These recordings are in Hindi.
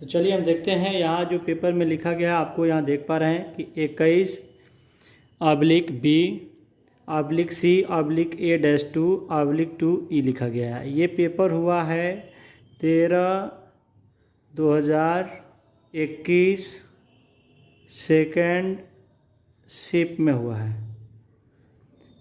तो चलिए हम देखते हैं यहाँ जो पेपर में लिखा गया है, आपको यहाँ देख पा रहे हैं कि 21/B/C/A-2/2E लिखा गया है। ये पेपर हुआ है 13/2021 सेकेंड शिफ्ट में हुआ है।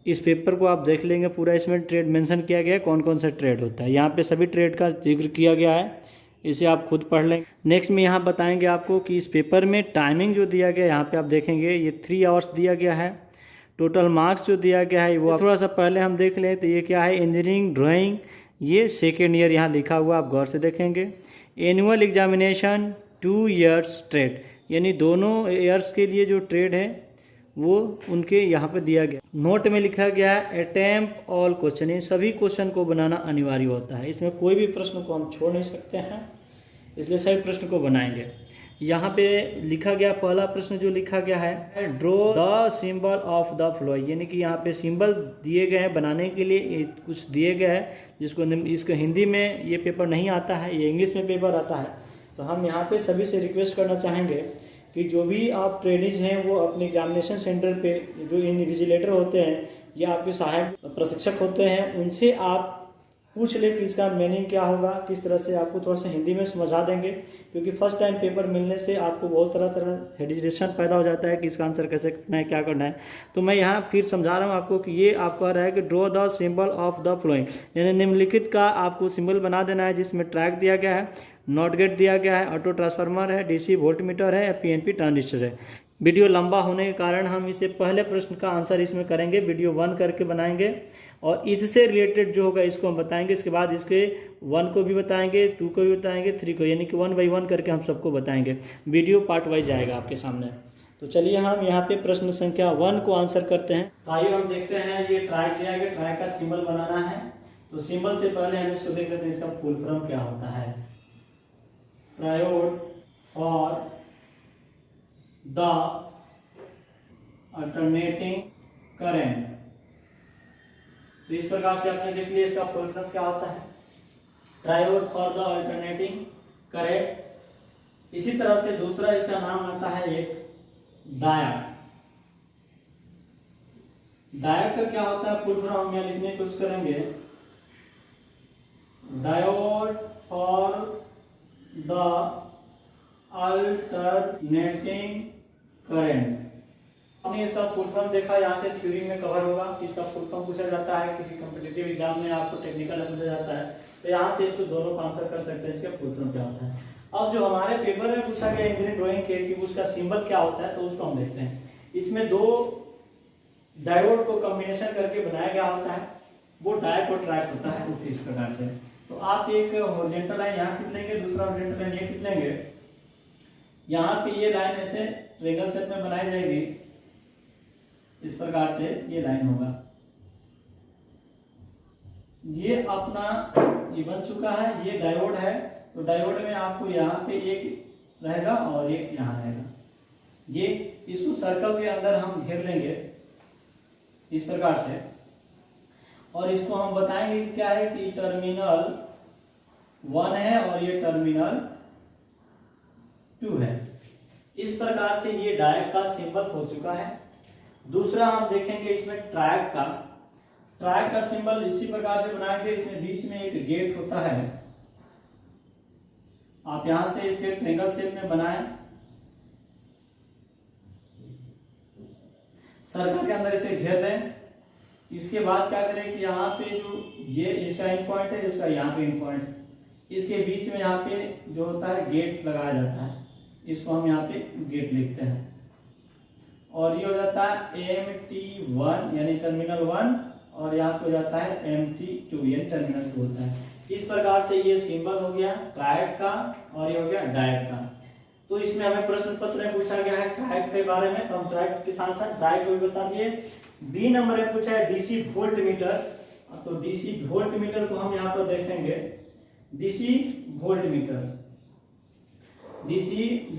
इस पेपर को आप देख लेंगे पूरा, इसमें ट्रेड मेंशन किया गया है, कौन कौन सा ट्रेड होता है। यहाँ पे सभी ट्रेड का जिक्र किया गया है, इसे आप खुद पढ़ लेंगे। नेक्स्ट में यहाँ बताएंगे आपको कि इस पेपर में टाइमिंग जो दिया गया है, यहाँ पे आप देखेंगे ये 3 आवर्स दिया गया है। टोटल मार्क्स जो दिया गया है वो थोड़ा सा पहले हम देख लें तो ये क्या है, इंजीनियरिंग ड्राइंग, ये सेकेंड ईयर यहाँ लिखा हुआ, आप गौर से देखेंगे। एनुअल एग्जामिनेशन 2 ईयर्स ट्रेड, यानी दोनों ईयर्स के लिए जो ट्रेड है वो उनके यहाँ पे दिया गया। नोट में लिखा गया है अटेम्प्ट ऑल क्वेश्चन, इन सभी क्वेश्चन को बनाना अनिवार्य होता है। इसमें कोई भी प्रश्न को हम छोड़ नहीं सकते हैं, इसलिए सभी प्रश्न को बनाएंगे। यहाँ पे लिखा गया पहला प्रश्न जो लिखा गया है, draw the symbol of the flowing, यानी कि यहाँ पे सिंबल दिए गए हैं बनाने के लिए, कुछ दिए गए हैं जिसको इसको हिंदी में ये पेपर नहीं आता है, ये इंग्लिश में पेपर आता है। तो हम यहाँ पे सभी से रिक्वेस्ट करना चाहेंगे कि जो भी आप ट्रेनिज हैं वो अपने एग्जामिनेशन सेंटर पे जो इन्विजिलेटर होते हैं या आपके सहायक प्रशिक्षक होते हैं, उनसे आप पूछ ले कि इसका मीनिंग क्या होगा, किस तरह से आपको थोड़ा सा हिंदी में समझा देंगे। क्योंकि फर्स्ट टाइम पेपर मिलने से आपको बहुत तरह हेजिटेशन पैदा हो जाता है कि इसका आंसर कैसे करना है, क्या करना है। तो मैं यहाँ फिर समझा रहा हूँ आपको कि ये आपका रहा है कि draw the symbol of the flowing, यानी निम्नलिखित का आपको सिंबल बना देना है, जिसमें ट्रैक दिया गया है, नॉट गेट दिया गया है, ऑटो ट्रांसफार्मर है, डीसी वोल्ट मीटर है, पीएनपी ट्रांजिस्टर है। वीडियो लंबा होने के कारण हम इसे पहले प्रश्न का आंसर इसमें करेंगे, वीडियो 1 करके बनाएंगे और इससे रिलेटेड जो होगा इसको हम बताएंगे। इसके बाद इसके 1 को भी बताएंगे, 2 को भी बताएंगे, 3 को, यानी कि 1 बाई 1 करके हम सबको बताएंगे। वीडियो पार्ट वाइज जाएगा आपके सामने। तो चलिए हम यहाँ पे प्रश्न संख्या 1 को आंसर करते हैं। आइए हम देखते हैं, ये ट्राइक दिया गया, ट्राइक का सिंबल बनाना है। तो सिंबल से पहले हम इसको देख लेते हैं, इसका फुल फॉर्म क्या होता है। Triode for the alternating current, तो इस प्रकार से आपने देख लिया इसका फुल फॉर्म क्या होता है, triode for the alternating current. इसी तरह से दूसरा इसका नाम आता है एक डायोड। डायोड का क्या होता है फुल फॉर्म, हम यहाँ लिखने की कोशिश करेंगे, diode for the alternating current. आपने इसका फुल फॉर्म देखा, यहाँ से थ्योरी में कवर होगा कि इसका फुल फॉर्म पूछा जाता है, किसी कॉम्पिटिटिव एग्जाम में आपको टेक्निकल में पूछा जाता है, तो यहाँ से इसको दोनों का आंसर कर सकते हैं, इसका फुल फॉर्म क्या होता है। अब जो हमारे पेपर में पूछा गया इंजीनियरिंग ड्राइंग के कि उसका सिंबल क्या होता है, तो उसको हम देखते हैं। इसमें 2 डायोड को कॉम्बिनेशन करके बनाया गया होता है, वो डायोड को ट्रैक होता है कुछ इस प्रकार से। तो आप एक हॉरिजॉन्टल लाइन यहाँ खींच लेंगे, दूसरा हॉरिजॉन्टल लाइन ये खींच लेंगे। यहाँ पे ये लाइन ऐसे ट्रायंगल शेप में बनाई जाएगी, इस प्रकार से ये लाइन होगा। ये अपना ये बन चुका है, ये डायोड है। तो डायोड में आपको यहाँ पे एक रहेगा और एक यहाँ रहेगा। ये इसको सर्कल के अंदर हम घेर लेंगे इस प्रकार से, और इसको हम बताएंगे क्या है कि टर्मिनल 1 है और ये टर्मिनल 2 है। इस प्रकार से ये डायोड का सिंबल हो चुका है। दूसरा हम देखेंगे इसमें ट्रैक का सिंबल इसी प्रकार से बनाएंगे। इसमें बीच में एक गेट होता है, आप यहां से इसे ट्रायंगल शेप में बनाएं, सर्कल के अंदर इसे घेर दें। इसके बाद क्या करें कि यहाँ पे जो ये इसका एंड पॉइंट है, इसका यहाँ पे एंड पॉइंट, इसके बीच में यहाँ पे जो होता है गेट लगाया जाता है, इसको हम यहाँ पे गेट लिखते हैं। और ये हो जाता है MT1 यानी टर्मिनल 1, और यहाँ पे हो जाता है MT2 यानी टर्मिनल 2 होता है। इस प्रकार से ये सिंबल हो गया ट्रायड का और ये हो गया डायोड का। तो इसमें हमें प्रश्न पत्र में पूछा गया है ट्रायड के बारे में, तो हम ट्रायड के साथ साथ डायोड को भी बता दिए। बी नंबर में पूछा है डीसी वोल्ट मीटर, तो डीसी वोल्ट मीटर को हम यहाँ पर देखेंगे। DC volt meter DC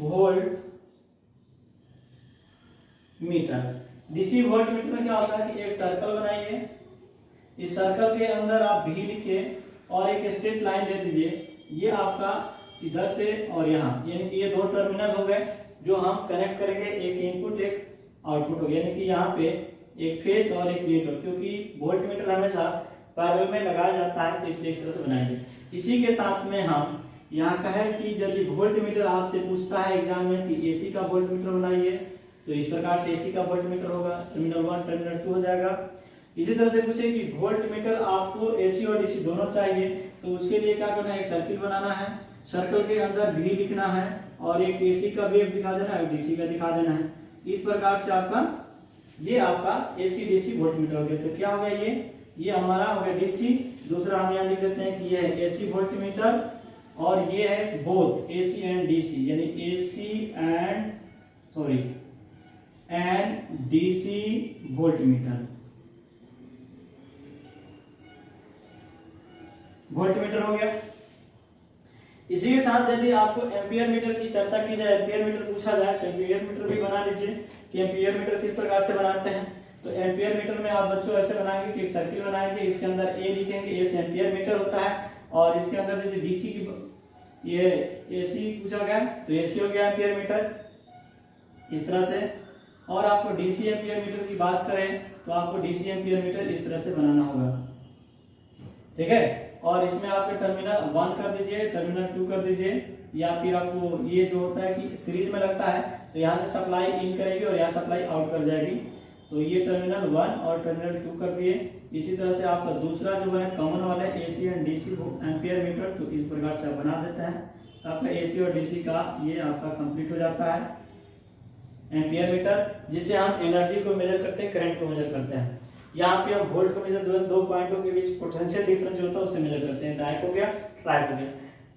volt meter में क्या होता है कि एक सर्कल बनाइए, इस सर्कल के अंदर आप भी लिखिए और एक स्ट्रेट लाइन दे दीजिए। ये आपका इधर से और यहाँ, यानी कि ये दो टर्मिनल हो गए जो हम कनेक्ट करेंगे, एक इनपुट एक आउटपुट हो गया, यानी कि यहाँ पे एक फेज और एक न्यूट्रल, क्योंकि वोल्टमीटर हमेशा पैरेलल में लगाया जाता है, तो इसलिए इस तरह से बनाएंगे। इसी के साथ में हम यहाँ का है कि यदि वोल्टमीटर आपसे पूछता है एग्जाम में कि एसी का वोल्टमीटर बनाइए, तो इस प्रकार से एसी का वोल्टमीटर होगा, टर्मिनल 1 टर्मिनल 2 हो जाएगा। इसी तरह से पूछे कि वोल्टमीटर आपको एसी और डीसी दोनों चाहिए, तो उसके लिए क्या करना है, एक सर्किल बनाना है, सर्कल के अंदर भी लिखना है और एक एसी का वेव दिखा देना है और डीसी का दिखा देना है। इस प्रकार से ये आपका एसी डीसी वोल्टमीटर हो गया। तो क्या हो गया, ये हमारा हो गया डीसी। दूसरा हम यहाँ लिख देते हैं कि ये है एसी वोल्टमीटर और ये है बोथ एसी एंड डीसी, यानी एसी एंड डीसी वोल्टमीटर हो गया। इसी के साथ यदि आपको एम्पियर मीटर की चर्चा की जाए, एम्पियर मीटर पूछा जाए, तो एम्पियर मीटर भी बना लीजिए कि एम्पियर मीटर किस प्रकार से बनाते हैं। तो एम्पियर मीटर में आप बच्चों ऐसे बनाएंगे कि एक सर्किल बनाएंगे, इसके अंदर ए लिखेंगे, ए से एम्पियर मीटर होता है, और इसके अंदर यदि डीसी की ये एसी पूछा गया तो एसी हो गया एम्पियर मीटर, इस तरह से। और आपको डीसी एम्पियर मीटर की बात करें तो आपको डीसी एम्पियर मीटर इस तरह से बनाना होगा, ठीक है। और इसमें आपके टर्मिनल 1 कर दीजिए, टर्मिनल 2 कर दीजिए, या फिर आपको ये जो होता है कि सीरीज में लगता है तो यहाँ से सप्लाई इन करेगी और यहाँ सप्लाई आउट कर जाएगी, तो ये टर्मिनल 1 और टर्मिनल 2 कर दिए। इसी तरह से आपका दूसरा जो है कॉमन वाला है AC and DC ampere meter, तो इस प्रकार से आप बना देते हैं, तो आपका एसी और डीसी का ये आपका कंप्लीट हो जाता है एम्पियर मीटर, जिससे हम एनर्जी को मेजर करते हैं, करंट को मेजर करते हैं। यहाँ पे हम वोल्ट को मेजर दो पॉइंटों के बीच पोटेंशियल डिफरेंस जो होता है उसे मेजर करते हैं, डायक हो गया, ट्रायक हो गया।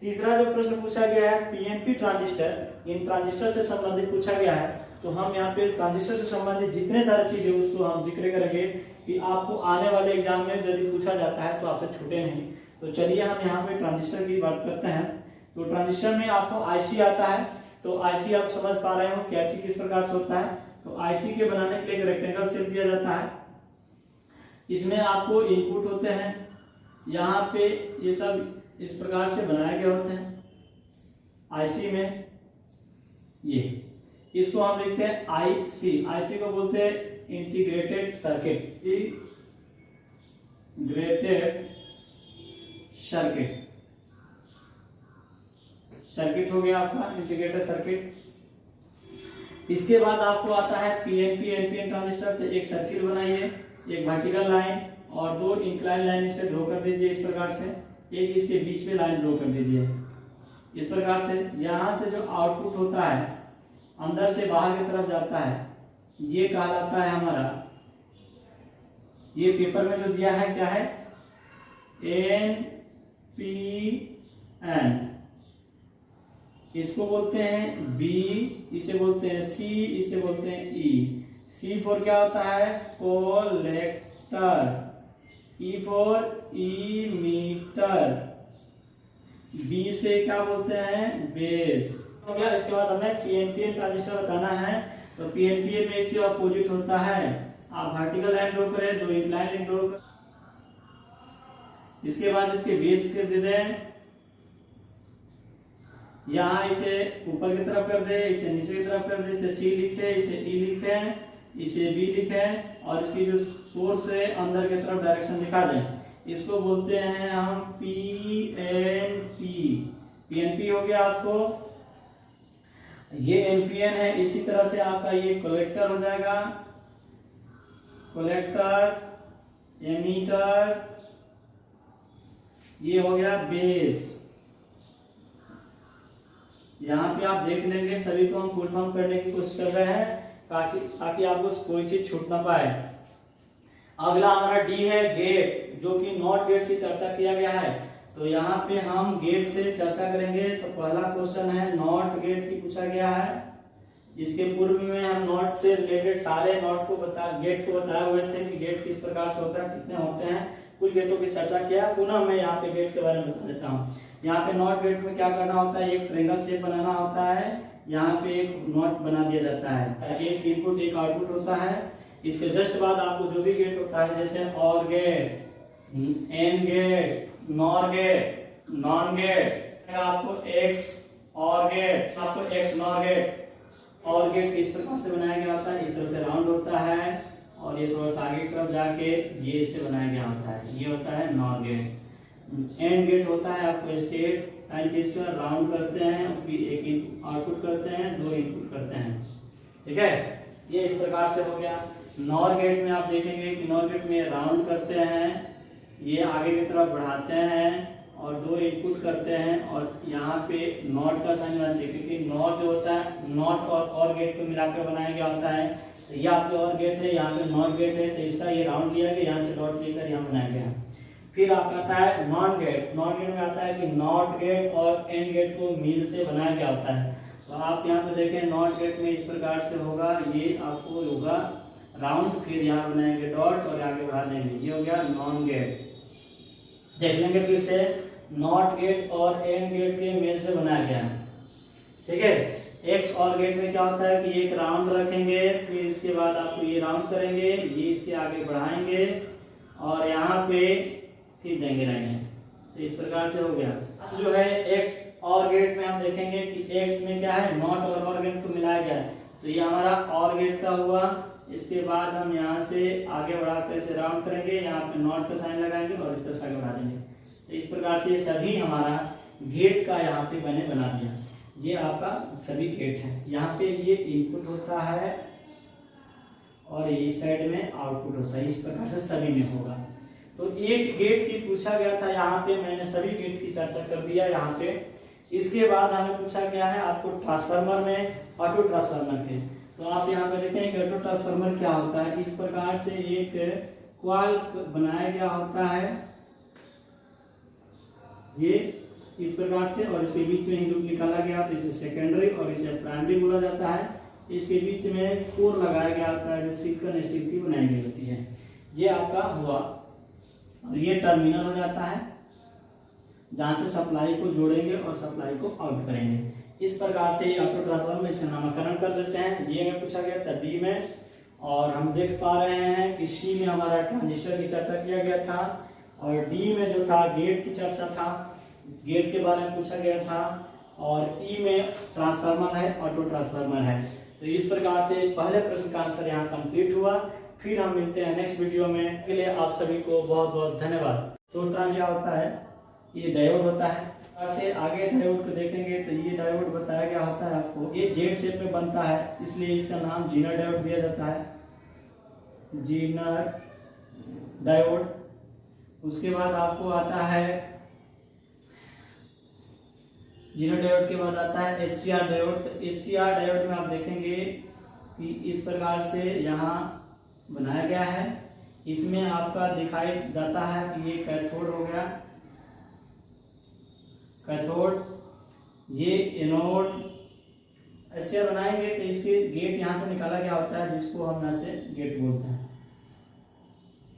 तीसरा जो प्रश्न पूछा गया है पीएनपी ट्रांजिस्टर, इन ट्रांजिस्टर से संबंधित पूछा गया है, तो हम यहाँ पे ट्रांजिस्टर से संबंधित जितने सारे चीजें उसको हम जिक्र करेंगे कि आपको आने वाले एग्जाम में यदि पूछा जाता है तो आपसे छूटे नहीं। तो चलिए हम यहाँ पे ट्रांजिस्टर की बात करते हैं। तो ट्रांजिस्टर में आपको आईसी आता है, तो आईसी आप समझ पा रहे हो कि आईसी किस प्रकार से होता है। तो आईसी के बनाने के लिए एक रेक्टेंगल शेप दिया जाता है, इसमें आपको इनपुट होते हैं, यहाँ पे ये सब इस प्रकार से बनाए गए होते हैं आईसी में, ये इसको हम लिखते हैं आईसी। आईसी को बोलते हैं इंटीग्रेटेड सर्किट, सर्किट हो गया आपका इंटीग्रेटेड सर्किट। इसके बाद आपको आता है पीएनपी एनपीएन ट्रांजिस्टर। तो एक सर्किल बनाइए, एक वर्टिकल लाइन और दो इंक्लाइन लाइन इसे ड्रॉ कर दीजिए इस प्रकार से, एक इसके बीच में लाइन ड्रॉ कर दीजिए इस प्रकार से। यहाँ से जो आउटपुट होता है अंदर से बाहर की तरफ जाता है, ये कहलाता है हमारा, ये पेपर में जो दिया है क्या है, एन, इसको बोलते हैं बी, इसे बोलते हैं सी, इसे बोलते हैं ई। सी फॉर क्या होता है, collector, E for emitter, B से क्या बोलते हैं, बेस हो गया। इसके बाद हमें पीएनपीएन ट्रांजिस्टर बताना है। तो पीएनपीएन में इसके अपोजिट होता है, आप वर्टिकल लाइन ड्रॉ करें, दो इंक्लाइन लाइन ड्रॉ करें, इसके बाद इसके बेस के दे दें, यहाँ इसे ऊपर की तरफ कर दे, इसे नीचे की तरफ कर दे, इसे सी लिखे, इसे ई लिखे, इसे बी लिखे, और इसकी जो सोर्स है अंदर की तरफ डायरेक्शन दिखा दें। इसको बोलते हैं हम पीएनपी। पीएनपी हो गया आपको, ये एनपीएन है। इसी तरह से आपका ये कलेक्टर हो जाएगा, कलेक्टर, एमीटर, ये हो गया बेस। यहाँ पे आप देख लेंगे, सभी को हम फुल फॉर्म करने की कोशिश कर रहे हैं ताकि आपको कोई चीज छूट ना पाए। अगला हमारा डी है गेट, जो कि नॉट गेट की चर्चा किया गया है। तो यहाँ पे हम गेट से चर्चा करेंगे। तो पहला क्वेश्चन है नॉट गेट की पूछा गया है। इसके पूर्व में हम नॉट से रिलेटेड सारे नॉट को गेट को बताए हुए थे कि गेट किस प्रकार से होता है, कितने होते हैं, कुछ गेटों की चर्चा किया। पुनः मैं यहाँ पे गेट के बारे में बता देता हूँ। यहाँ पे नॉट गेट में क्या करना होता है, एक ट्रायंगल शेप बनाना होता है, यहाँ पे एक नॉट बना दिया जाता है, एक इनपुट एक आउटपुट होता है। इसके जस्ट बाद आपको जो भी गेट होता है, जैसे OR gate, AND gate, NOR gate, NAND gate, आपको एक्स और गेट, आपको X NOR gate. OR gate इस प्रकार से बनाया गया होता है, इस तरह से राउंड होता है और ये थोड़ा सा आगे की तरफ जाके ये इससे बनाया गया होता है, ये होता है नॉर गेट। एंड गेट होता है आपको स्टेट एंड इसको राउंड करते हैं, फिर एक आउटपुट करते हैं, दो इनपुट करते हैं, ठीक है। ये इस प्रकार से हो गया। नॉर गेट में आप देखेंगे कि नॉर गेट में राउंड करते हैं, ये आगे की तरफ बढ़ाते हैं और दो इनपुट करते हैं और यहाँ पे नॉट का साइन बनाते हैं, क्योंकि नॉट जो होता है नॉट और गेट को मिलाकर बनाया गया होता है। तो ये आपके और गेट है, यहाँ पे नॉट गेट है, तो इसका ये राउंड किया गया, यहाँ से डॉट लेकर यहाँ बनाया गया। फिर आपका आता है नॉन गेट। नॉन गेट में आता है कि नॉट गेट और एंड गेट को मिल से बनाया गया होता है। तो आप यहाँ पे देखें नॉट गेट में इस प्रकार से होगा, ये आपको होगा राउंड, फिर यहाँ बनाएंगे डॉट और आगे बढ़ा देंगे, ये हो गया नॉन गेट। देख लेंगे फिर से, नॉट गेट और एंड गेट के मेल से बनाया गया है, ठीक है। एक्स और गेट में क्या होता है कि एक राउंड रखेंगे, फिर इसके बाद आपको ये राउंड करेंगे, ये इसके आगे बढ़ाएंगे और यहाँ पे फिर देंगे रहेंगे। तो इस प्रकार से हो गया। जो है एक्स और गेट में हम देखेंगे कि एक्स में क्या है, नॉट और गेट को मिलाया गया है, तो ये हमारा और गेट का हुआ। इसके बाद हम यहाँ से आगे बढ़ाकर इसे राउंड करेंगे, यहाँ पे नॉट का साइन लगाएंगे और इस तरह से आगे बढ़ा देंगे। तो इस प्रकार से सभी हमारा गेट का यहाँ पे मैंने बना दिया। ये आपका सभी गेट है। यहाँ पे ये इनपुट होता है और इस साइड में आउटपुट होता है, इस प्रकार से सभी में होगा। तो एक गेट की पूछा गया था, यहाँ पे मैंने सभी गेट की चर्चा कर दिया यहाँ पे। इसके बाद हमें पूछा गया है आपको ट्रांसफार्मर में, ऑटो ट्रांसफार्मर के। तो आप यहाँ पे देखें कि ऑटो ट्रांसफार्मर क्या होता है। इस प्रकार से एक कॉइल बनाया गया होता है, ये इस प्रकार से, और इसके बीच में ही लूप निकाला गया, तो इसे सेकेंडरी और इसे प्राइमरी बोला जाता है। इसके बीच में कोर लगाया गया होता है, जो सिलिकॉन स्टील की बनाई गई होती है। ये आपका हुआ और ये टर्मिनल हो जाता है, जहां से सप्लाई को जोड़ेंगे और सप्लाई को आउट करेंगे। इस प्रकार से ऑटो ट्रांसफार्मर में इसका नामकरण कर देते हैं। जी में पूछा गया था, बी में, और हम देख पा रहे हैं कि सी में हमारा ट्रांजिस्टर की चर्चा किया गया था और डी में जो था गेट की चर्चा था, गेट के बारे में पूछा गया था, और ई में ट्रांसफार्मर है, ऑटो ट्रांसफार्मर है। तो इस प्रकार से पहले प्रश्न का आंसर यहाँ कंप्लीट हुआ। फिर हम मिलते हैं नेक्स्ट वीडियो में। के लिए आप सभी को बहुत बहुत धन्यवाद। तो ट्रांजिया होता है, ये डायोड होता है। से आगे डायोड को देखेंगे तो ये डायोड बताया गया होता है आपको, ये जेड शेप में बनता है, इसलिए इसका नाम जीनर डायोड दिया जाता है, जीनर डायोड। उसके बाद आपको आता है जीनर डायोड के बाद आता है एचसीआर डायोड। तो एचसीआर डायोड में आप देखेंगे कि इस प्रकार से यहाँ बनाया गया है। इसमें आपका दिखाई जाता है कि ये कैथोड हो गया, कैथोड, ये एनोड। एचसीआर बनाएंगे तो इसके गेट यहाँ से निकाला गया होता है, जिसको हम यहाँ से गेट बोलते हैं।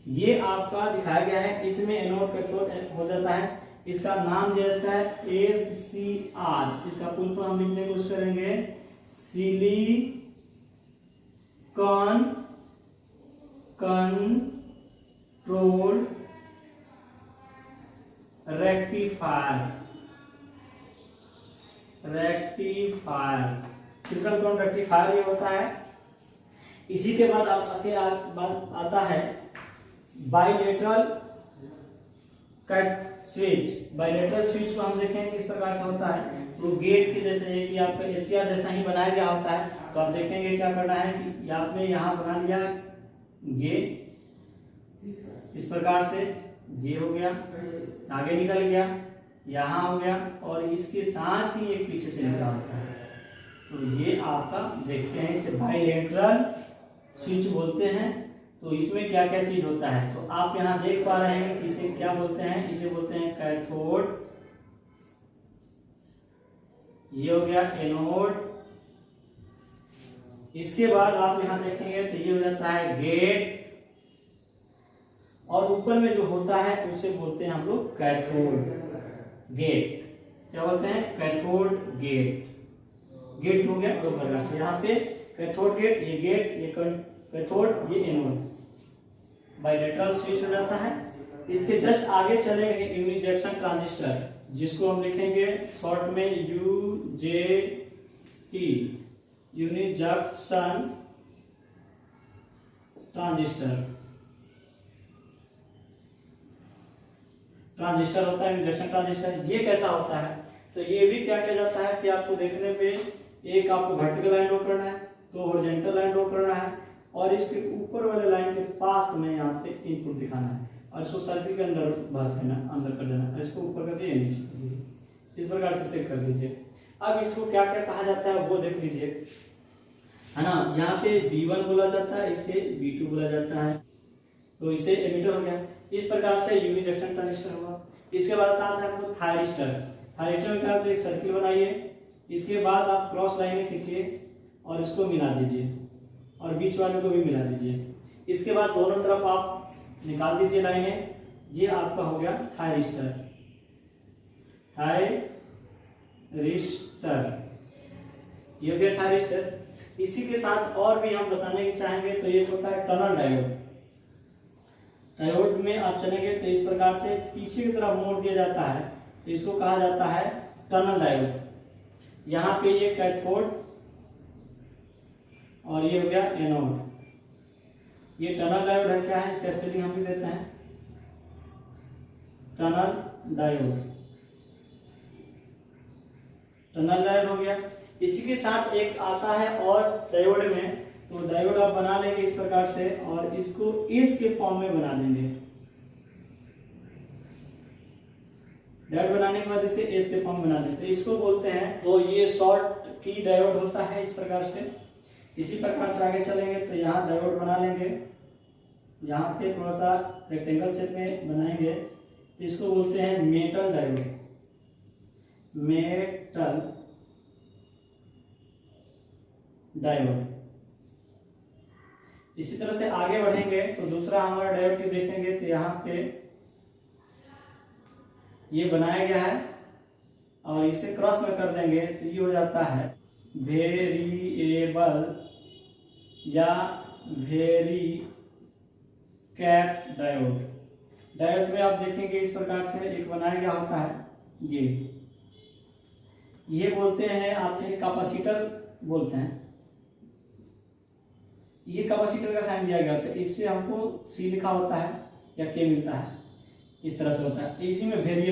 ये आपका दिखाया गया है, इसमें एनोड कैथोड हो जाता है। इसका नाम दिया जाता है एचसीआर। इसका फुल फॉर्म हम लिखने की कोशिश करेंगे, silicon control rectifier. Silicon control rectifier ये होता है। इसी के बाद आता है bilateral cut switch. Bilateral switch को हम देखें किस प्रकार से होता है। तो गेट के जैसे है कि आपका एचसीआर जैसा ही बनाया गया होता है। तो आप देखेंगे क्या करना है कि आपने यहाँ बना लिया, ये इस प्रकार से ये हो गया, आगे निकल गया, यहाँ हो गया, और इसके साथ ही एक पीछे से निकला होता है। तो ये आपका देखते हैं, इसे बाइलेटरल स्विच बोलते हैं। तो इसमें क्या क्या चीज होता है, तो आप यहाँ देख पा रहे हैं कि इसे क्या बोलते हैं। इसे बोलते हैं कैथोड, ये हो गया एनोड। इसके बाद आप यहाँ देखेंगे तो ये हो जाता है गेट, और ऊपर में जो होता है उसे बोलते हैं हम लोग कैथोड गेट। क्या बोलते हैं, कैथोड गेट। गेट हो गया दो प्रकार से, यहाँ पे कैथोड गेट, ये गेट, ये कैथोड, ये एनोड। बाइलेटरल स्विच हो जाता है। इसके जस्ट आगे चलेंगे यूनिजंक्शन ट्रांजिस्टर। जिसको हम लिखेंगे शॉर्ट में UJT, unit junction transistor. Transistor होता है जंक्शन ट्रांजिस्टर। ये कैसा होता है, तो ये भी क्या किया जाता है कि आपको देखने पे एक आपको वर्टिकल लाइन ड्रॉ करना है, तो हॉरिजॉन्टल लाइन ड्रॉ करना है, और इसके ऊपर वाले लाइन के पास में यहाँ पे इनपुट दिखाना है, और इसको सर्किल के अंदर भर देना, अंदर कर देना, और इसको ऊपर कर दिए, नीचे कर दिए, इस प्रकार से सेट कर दीजिए। अब इसको क्या क्या कहा जाता है वो देख लीजिए, है ना। यहाँ पे B1 बोला जाता है, इसे B2 बोला जाता है, तो इसे एमीटर हो गया। इस प्रकार से यूनि जंक्शन ट्रांजिस्टर हुआ। इसके बाद आता है आपको थायरिस्टर। थायरिस्टर में क्या होता है, एक सर्किल बनाइए, इसके बाद आप क्रॉस लाइनें खींचिए और इसको मिला दीजिए, और बीच वाले को भी मिला दीजिए। इसके बाद दोनों तरफ आप निकाल दीजिए लाइनें, ये आपका हो गया थायरिस्टर। थायरिस्टर ये हो गया थायरिस्टर। इसी के साथ और भी हम बताने की चाहेंगे, तो ये होता है टनल डायोड। डायोड में आप चलेंगे तो इस प्रकार से पीछे की तरफ मोड़ दिया जाता है, तो इसको कहा जाता है टनल डायोड। यहाँ पे ये कैथोड और ये हो गया एनोड। ये टनल डायोड है, क्या है इसका स्पेलिंग हम भी देते हैं, टनल डायोड। टनल डायोड हो गया। इसी के साथ एक आता है और डायोड में, तो डायोड आप बना लेंगे इस प्रकार से, और इसको एस के फॉर्म में बना देंगे। डायोड बनाने के बाद इसे एस के फॉर्म बना देते हैं, इसको बोलते हैं, तो ये शॉर्ट की डायोड होता है इस प्रकार से। इसी प्रकार से आगे चलेंगे तो यहाँ डायोड बना लेंगे, यहाँ पे थोड़ा सा रेक्टेंगल शेप में बनाएंगे, तो इसको बोलते हैं मेटल डायोड। Metal diode. इसी तरह से आगे बढ़ेंगे तो दूसरा हमारा डायोड की देखेंगे, तो यहाँ पे ये बनाया गया है, और इसे क्रॉस में कर देंगे तो ये हो जाता है वेरिएबल या वेरी कैप डायोड। डायोड में आप देखेंगे इस प्रकार से एक बनाया गया होता है, ये बोलते हैं आप कैपेसिटर बोलते हैं। ये कैपेसिटर का साइन दिया गया होता है, इसमें हमको C लिखा होता है या K मिलता है, इस तरह से होता है। इसी में वेरिएबल